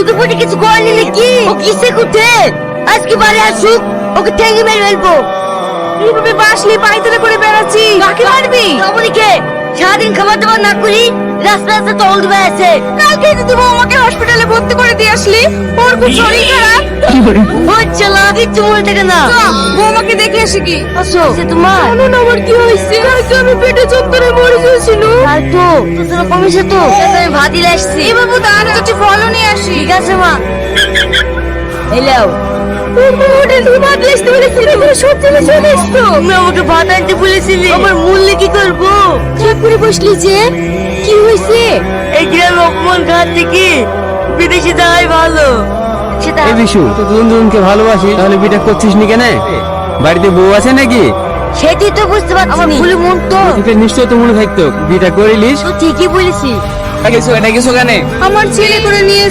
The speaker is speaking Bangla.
মুখে ফুটে কিছু করেনি নাকি? ও কিসে কুটে? আজকে বাড়ি আসুক, ওকে ঠেঙে মেরে ফেলবো। এইভাবে বাসলি পায়তারা করে বেড়াচ্ছি, কাকে মারবি? রমণীকে সারাদিন খাবার দাবার না করি রাস্তা রাস্তা টহল দিবে আছে। কালকে তো তুমি আমাকে হসপিটালে ভর্তি করে দিয়ে আসলি, ওর খুব শরীর খারাপ। হচ্ছে না, কিচ্ছু মনে থাকে না। বৌমাকে দেখে আসি কি? আসো, সে তোমার জানো আমার কি হয়েছে? কালকে আমি পেটে চত্বরে মরে গেছিল। আর তো তোরা কমেছে তো, আমি ভাত দিলে আসছি। এই বাবু দাঁড়া, একটু ফলও নিয়ে আসি। ঠিক আছে মা, এলাও। তুমি আমাকে ভাত আনতে বলেছিলে, আমার মূল্য কি করবো? চুপ করে বসলি যে, কি হয়েছে? এই গ্রামে অপমান খাওয়ার থেকে বিদেশে যাওয়াই ভালো। সেটা এই বিশু, তো দুজনকে ভালোবাসি, তাহলে বিটা করছিস নি কেন? বাড়িতে বউ আছে নাকি? সেটি তো বুঝতে পারছি, আমার ভুলে মন তো। তোকে নিশ্চয় তো মনে থাকতো বিটা করিলিস। তো ঠিকই বলেছি। এটা কিছু কেন? আমার ছেলে করে নিয়ে